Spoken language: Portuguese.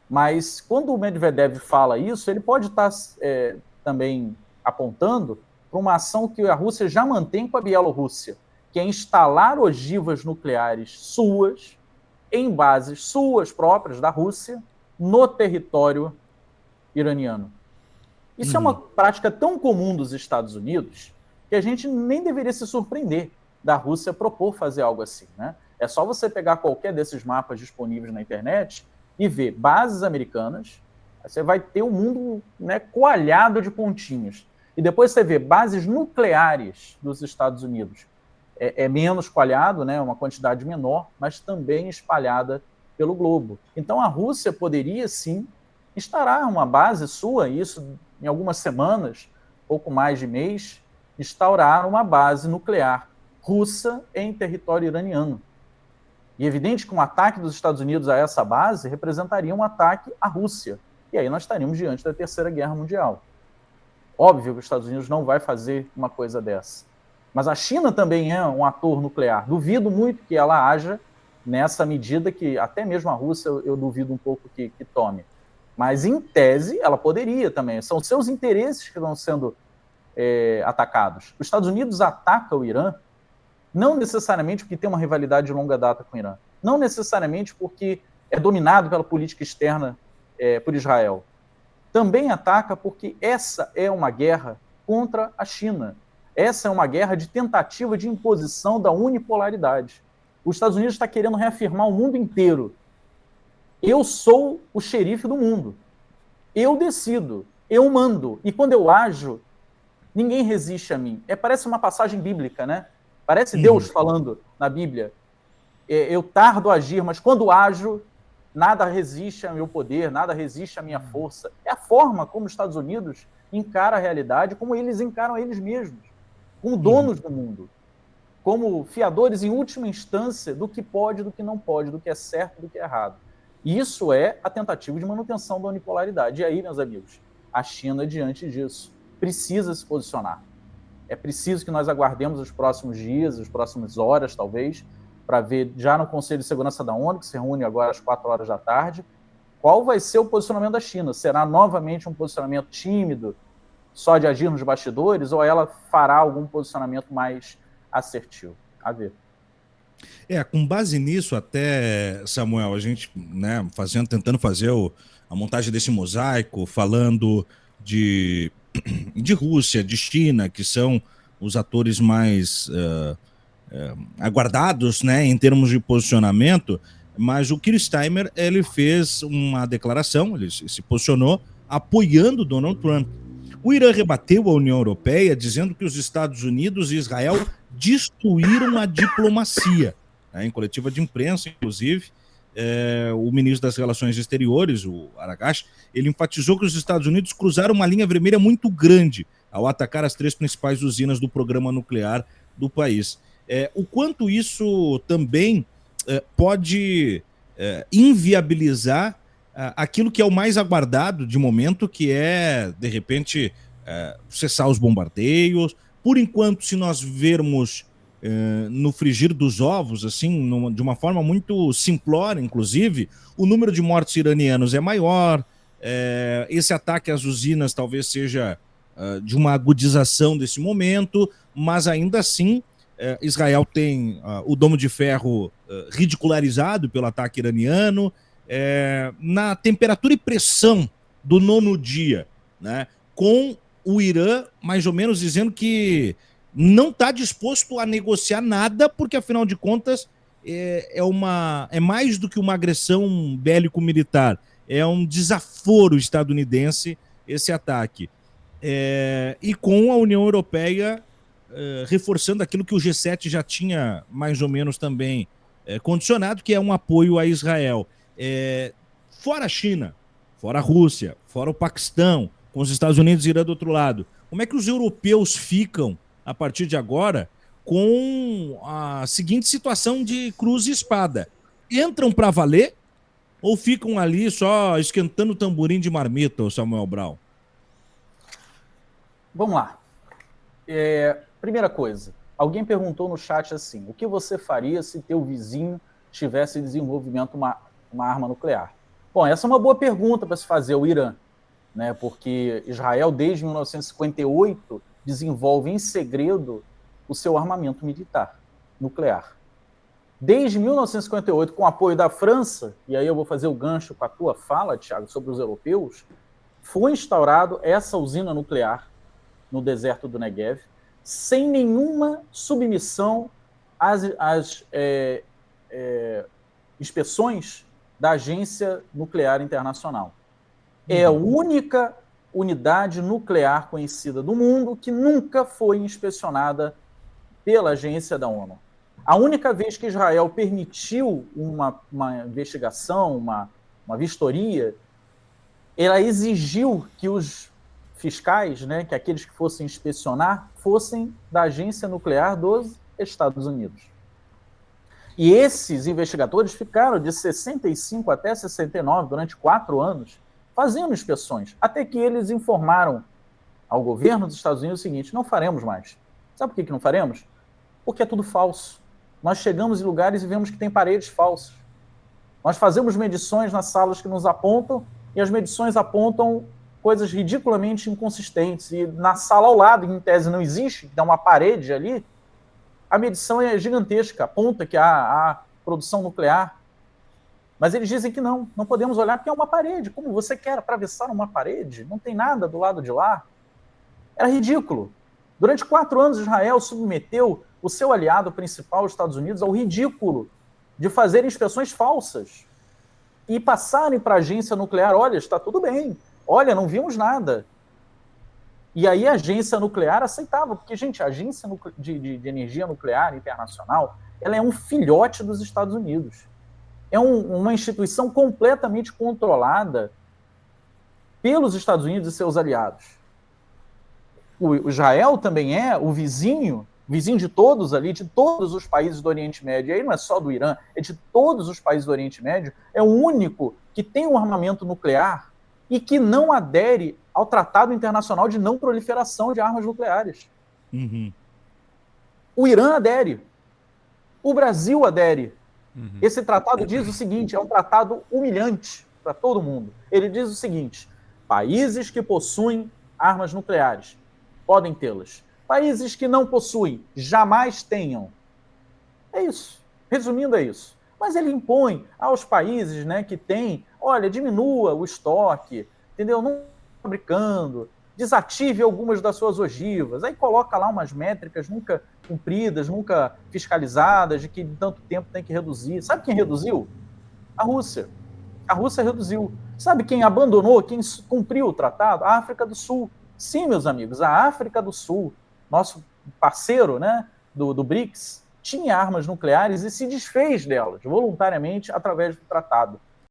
Mas quando o Medvedev fala isso, ele pode estar também apontando para uma ação que a Rússia já mantém com a Bielorrússia, que é instalar ogivas nucleares suas em bases suas próprias da Rússia no território iraniano. Isso é uma prática tão comum dos Estados Unidos que a gente nem deveria se surpreender da Rússia propor fazer algo assim, né? É só você pegar qualquer desses mapas disponíveis na internet e ver bases americanas, você vai ter um mundo, né, coalhado de pontinhos. E depois você vê bases nucleares dos Estados Unidos. É menos coalhado, né, uma quantidade menor, mas também espalhada pelo globo. Então a Rússia poderia sim instaurar uma base sua, isso em algumas semanas, pouco mais de mês, instaurar uma base nuclear russa em território iraniano. E é evidente que um ataque dos Estados Unidos a essa base representaria um ataque à Rússia. E aí nós estaríamos diante da Terceira Guerra Mundial. Óbvio que os Estados Unidos não vai fazer uma coisa dessa. Mas a China também é um ator nuclear. Duvido muito que ela haja nessa medida que até mesmo a Rússia eu duvido um pouco que tome. Mas, em tese, ela poderia também. São seus interesses que estão sendo atacados. Os Estados Unidos atacam o Irã não necessariamente porque tem uma rivalidade de longa data com o Irã, não necessariamente porque é dominado pela política externa por Israel. Também ataca porque essa é uma guerra contra a China. Essa é uma guerra de tentativa de imposição da unipolaridade. Os Estados Unidos está querendo reafirmar o mundo inteiro. Eu sou o xerife do mundo. Eu decido. Eu mando. E quando eu ajo, ninguém resiste a mim. Parece uma passagem bíblica, né? Parece Deus falando na Bíblia. Eu tardo a agir, mas quando ajo, nada resiste ao meu poder, nada resiste à minha força. É a forma como os Estados Unidos encaram a realidade, como eles encaram eles mesmos, como donos do mundo, como fiadores em última instância do que pode, do que não pode, do que é certo, do que é errado. E isso é a tentativa de manutenção da unipolaridade. E aí, meus amigos, a China, diante disso, precisa se posicionar. É preciso que nós aguardemos os próximos dias, as próximas horas, talvez, para ver já no Conselho de Segurança da ONU, que se reúne agora às 4 horas da tarde, qual vai ser o posicionamento da China. Será novamente um posicionamento tímido, só de agir nos bastidores, ou ela fará algum posicionamento mais assertivo? A ver. Com base nisso, até, Samuel, a gente, né, tentando fazer a montagem desse mosaico, falando de Rússia, de China, que são os atores mais aguardados, né, em termos de posicionamento, mas o Keir Starmer, ele fez uma declaração, ele se posicionou apoiando Donald Trump. O Irã rebateu a União Europeia dizendo que os Estados Unidos e Israel destruíram a diplomacia. Em coletiva de imprensa, inclusive, o ministro das Relações Exteriores, o Aragash, ele enfatizou que os Estados Unidos cruzaram uma linha vermelha muito grande ao atacar as 3 principais usinas do programa nuclear do país. O quanto isso também pode inviabilizar aquilo que é o mais aguardado de momento, que é, de repente, cessar os bombardeios. Por enquanto, se nós vermos no frigir dos ovos, assim, de uma forma muito simplória, inclusive, o número de mortos iranianos é maior, esse ataque às usinas talvez seja de uma agudização desse momento, mas ainda assim Israel tem o Domo de Ferro ridicularizado pelo ataque iraniano, na temperatura e pressão do 9º dia, né, com o Irã mais ou menos dizendo que não está disposto a negociar nada, porque afinal de contas é mais do que uma agressão bélico-militar, é um desaforo estadunidense esse ataque. E com a União Europeia reforçando aquilo que o G7 já tinha mais ou menos também condicionado, que é um apoio a Israel. Fora a China, fora a Rússia, fora o Paquistão, com os Estados Unidos e Irã do outro lado, como é que os europeus ficam, a partir de agora, com a seguinte situação de cruz e espada? Entram para valer ou ficam ali só esquentando o tamborim de marmita, Samuel Brown? Vamos lá. Primeira coisa, alguém perguntou no chat assim, o que você faria se teu vizinho tivesse em desenvolvimento uma arma nuclear? Bom, essa é uma boa pergunta para se fazer, o Irã, né? Porque Israel, desde 1958, desenvolve em segredo o seu armamento militar nuclear. Desde 1958, com o apoio da França, e aí eu vou fazer o gancho com a tua fala, Thiago, sobre os europeus, foi instaurado essa usina nuclear no deserto do Negev, sem nenhuma submissão às inspeções da Agência Nuclear Internacional. É a única unidade nuclear conhecida do mundo que nunca foi inspecionada pela agência da ONU. A única vez que Israel permitiu uma investigação, uma vistoria, ela exigiu que os fiscais, né, que aqueles que fossem inspecionar, fossem da agência nuclear dos Estados Unidos. E esses investigadores ficaram de 65 até 69, durante 4 anos, fazendo inspeções, até que eles informaram ao governo dos Estados Unidos o seguinte: não faremos mais. Sabe por que não faremos? Porque é tudo falso. Nós chegamos em lugares e vemos que tem paredes falsas. Nós fazemos medições nas salas que nos apontam, e as medições apontam coisas ridiculamente inconsistentes. E na sala ao lado, que em tese não existe, que tem uma parede ali, a medição é gigantesca, aponta que há produção nuclear. Mas eles dizem que não podemos olhar porque é uma parede. Como você quer atravessar uma parede? Não tem nada do lado de lá. Era ridículo. Durante 4 anos, Israel submeteu o seu aliado principal, os Estados Unidos, ao ridículo de fazer inspeções falsas e passarem para a agência nuclear: olha, está tudo bem, olha, não vimos nada. E aí a agência nuclear aceitava, porque, gente, a agência de energia nuclear internacional, ela é um filhote dos Estados Unidos. É uma instituição completamente controlada pelos Estados Unidos e seus aliados. O Israel também é o vizinho de todos ali, de todos os países do Oriente Médio. E aí não é só do Irã, é de todos os países do Oriente Médio. É o único que tem um armamento nuclear e que não adere ao Tratado Internacional de Não Proliferação de Armas Nucleares. Uhum. O Irã adere. O Brasil adere. Uhum. Esse tratado diz o seguinte: é um tratado humilhante para todo mundo. Ele diz o seguinte: países que possuem armas nucleares podem tê-las. Países que não possuem, jamais tenham. É isso. Resumindo, é isso. Mas ele impõe aos países, né, que têm, olha, diminua o estoque, entendeu? Não fabricando, desative algumas das suas ogivas. Aí coloca lá umas métricas nunca cumpridas, nunca fiscalizadas, de que de tanto tempo tem que reduzir. Sabe quem reduziu? A Rússia. A Rússia reduziu. Sabe quem abandonou, quem cumpriu o tratado? A África do Sul. Sim, meus amigos, a África do Sul, nosso parceiro, né, do BRICS, tinha armas nucleares e se desfez delas voluntariamente através do tratado.